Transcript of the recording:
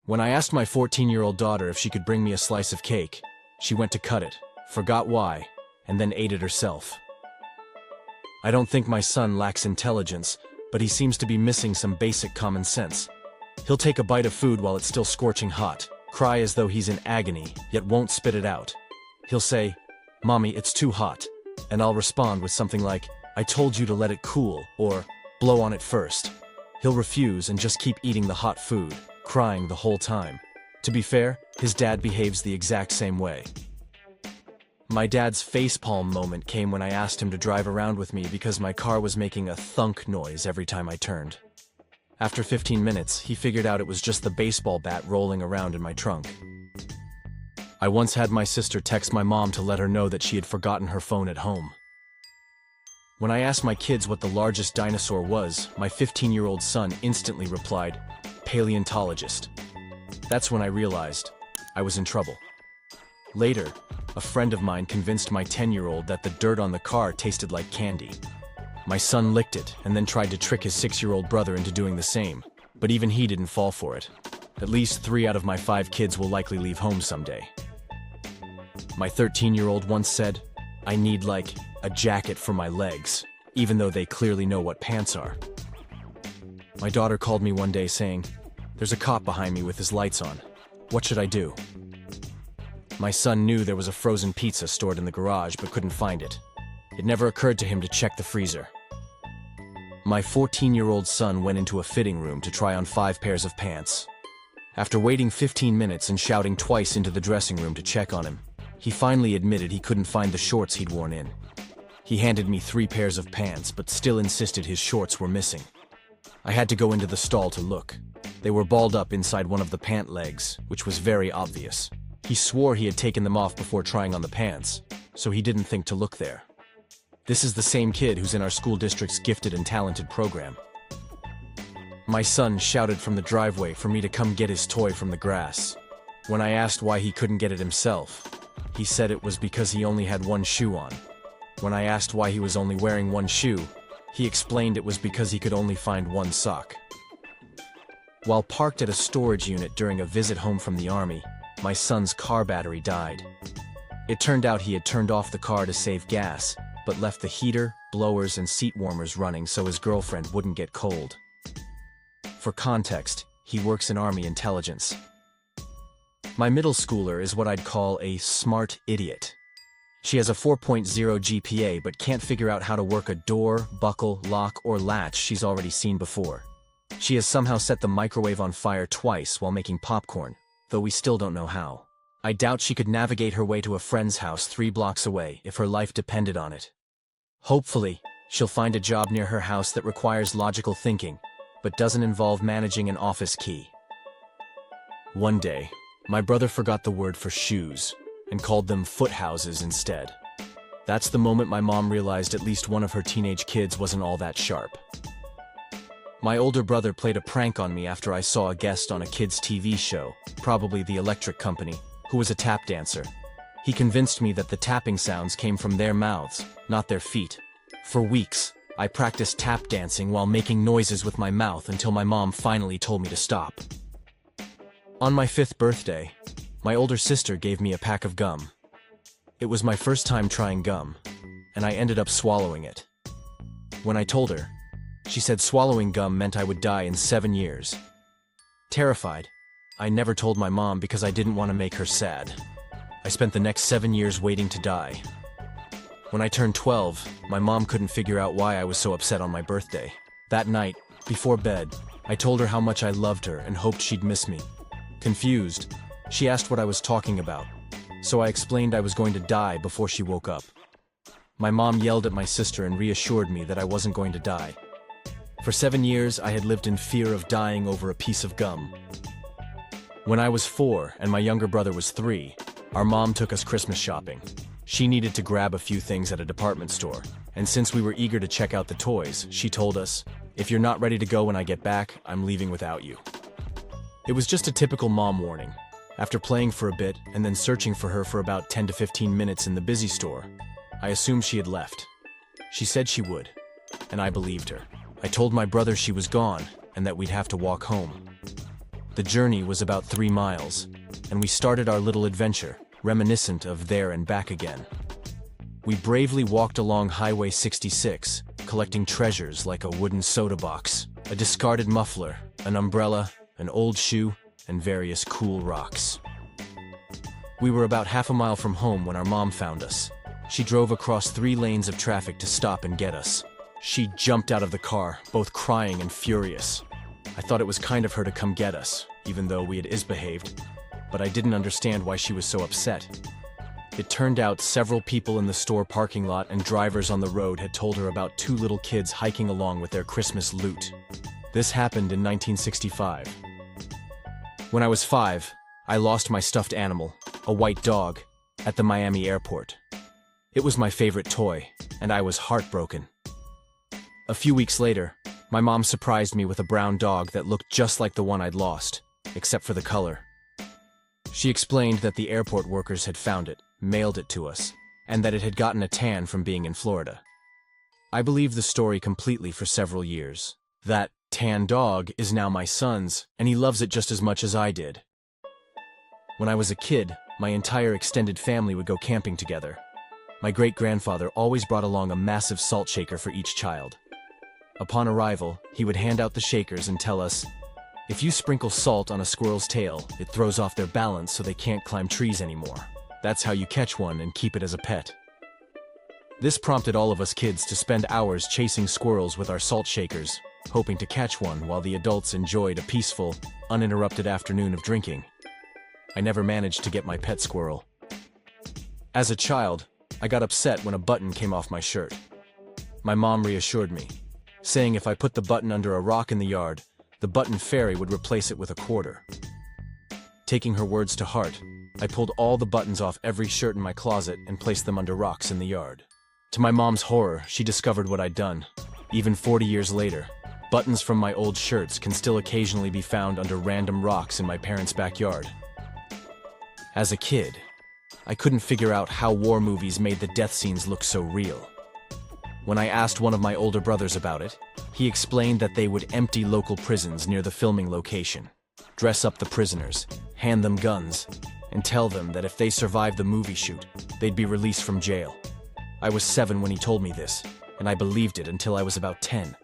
When I asked my 14-year-old daughter if she could bring me a slice of cake, she went to cut it, forgot why, and then ate it herself. I don't think my son lacks intelligence, but he seems to be missing some basic common sense. He'll take a bite of food while it's still scorching hot, cry as though he's in agony, yet won't spit it out. He'll say, "Mommy, it's too hot," and I'll respond with something like, "I told you to let it cool," or "blow on it first." He'll refuse and just keep eating the hot food, crying the whole time. To be fair, his dad behaves the exact same way. My dad's facepalm moment came when I asked him to drive around with me because my car was making a thunk noise every time I turned. After 15 minutes, he figured out it was just the baseball bat rolling around in my trunk. I once had my sister text my mom to let her know that she had forgotten her phone at home. When I asked my kids what the largest dinosaur was, my 15-year-old son instantly replied, "Paleontologist." That's when I realized I was in trouble. Later, a friend of mine convinced my 10-year-old that the dirt on the car tasted like candy. My son licked it and then tried to trick his 6-year-old brother into doing the same, but even he didn't fall for it. At least 3 out of my 5 kids will likely leave home someday. My 13-year-old once said, "I need, like, a jacket for my legs," even though they clearly know what pants are. My daughter called me one day saying, "There's a cop behind me with his lights on. What should I do?" My son knew there was a frozen pizza stored in the garage but couldn't find it. It never occurred to him to check the freezer. My 14-year-old son went into a fitting room to try on 5 pairs of pants. After waiting 15 minutes and shouting twice into the dressing room to check on him, he finally admitted he couldn't find the shorts he'd worn in. He handed me 3 pairs of pants but still insisted his shorts were missing. I had to go into the stall to look. They were balled up inside one of the pant legs, which was very obvious. He swore he had taken them off before trying on the pants, so he didn't think to look there. This is the same kid who's in our school district's gifted and talented program. My son shouted from the driveway for me to come get his toy from the grass. When I asked why he couldn't get it himself, he said it was because he only had 1 shoe on. When I asked why he was only wearing 1 shoe, he explained it was because he could only find 1 sock. While parked at a storage unit during a visit home from the army, my son's car battery died. It turned out he had turned off the car to save gas, but left the heater, blowers, and seat warmers running so his girlfriend wouldn't get cold. For context, he works in Army intelligence. My middle schooler is what I'd call a smart idiot. She has a 4.0 GPA but can't figure out how to work a door, buckle, lock, or latch she's already seen before. She has somehow set the microwave on fire twice while making popcorn, though we still don't know how. I doubt she could navigate her way to a friend's house 3 blocks away if her life depended on it. Hopefully, she'll find a job near her house that requires logical thinking, but doesn't involve managing an office key. One day, my brother forgot the word for shoes and called them foothouses instead. That's the moment my mom realized at least one of her teenage kids wasn't all that sharp. My older brother played a prank on me after I saw a guest on a kids' TV show, probably The Electric Company, who was a tap dancer. He convinced me that the tapping sounds came from their mouths, not their feet. For weeks, I practiced tap dancing while making noises with my mouth until my mom finally told me to stop. On my 5th birthday, my older sister gave me a pack of gum. It was my first time trying gum, and I ended up swallowing it. When I told her, she said swallowing gum meant I would die in 7 years. Terrified, I never told my mom because I didn't want to make her sad. I spent the next 7 years waiting to die. When I turned 12, my mom couldn't figure out why I was so upset on my birthday. That night, before bed, I told her how much I loved her and hoped she'd miss me. Confused, she asked what I was talking about, so I explained I was going to die before she woke up. My mom yelled at my sister and reassured me that I wasn't going to die. For 7 years, I had lived in fear of dying over a piece of gum. When I was 4 and my younger brother was 3, our mom took us Christmas shopping. She needed to grab a few things at a department store, and since we were eager to check out the toys, she told us, "If you're not ready to go when I get back, I'm leaving without you." It was just a typical mom warning. After playing for a bit and then searching for her for about 10 to 15 minutes in the busy store, I assumed she had left. She said she would, and I believed her. I told my brother she was gone and that we'd have to walk home. The journey was about 3 miles, and we started our little adventure, reminiscent of There and Back Again. We bravely walked along Highway 66, collecting treasures like a wooden soda box, a discarded muffler, an umbrella, an old shoe, and various cool rocks. We were about half a mile from home when our mom found us. She drove across 3 lanes of traffic to stop and get us. She jumped out of the car, both crying and furious. I thought it was kind of her to come get us, even though we had misbehaved, but I didn't understand why she was so upset. It turned out several people in the store parking lot and drivers on the road had told her about 2 little kids hiking along with their Christmas loot. This happened in 1965. When I was 5, I lost my stuffed animal, a white dog, at the Miami airport. It was my favorite toy, and I was heartbroken. A few weeks later, my mom surprised me with a brown dog that looked just like the one I'd lost, except for the color. She explained that the airport workers had found it, mailed it to us, and that it had gotten a tan from being in Florida. I believed the story completely for several years. That tan dog is now my son's, and he loves it just as much as I did. When I was a kid, my entire extended family would go camping together. My great-grandfather always brought along a massive salt shaker for each child. Upon arrival, he would hand out the shakers and tell us, "If you sprinkle salt on a squirrel's tail, it throws off their balance so they can't climb trees anymore. That's how you catch one and keep it as a pet." This prompted all of us kids to spend hours chasing squirrels with our salt shakers, hoping to catch one while the adults enjoyed a peaceful, uninterrupted afternoon of drinking. I never managed to get my pet squirrel. As a child, I got upset when a button came off my shirt. My mom reassured me, saying if I put the button under a rock in the yard, the button fairy would replace it with a quarter. Taking her words to heart, I pulled all the buttons off every shirt in my closet and placed them under rocks in the yard. To my mom's horror, she discovered what I'd done. Even 40 years later, buttons from my old shirts can still occasionally be found under random rocks in my parents' backyard. As a kid, I couldn't figure out how war movies made the death scenes look so real. When I asked one of my older brothers about it, he explained that they would empty local prisons near the filming location, dress up the prisoners, hand them guns, and tell them that if they survived the movie shoot, they'd be released from jail. I was 7 when he told me this, and I believed it until I was about 10.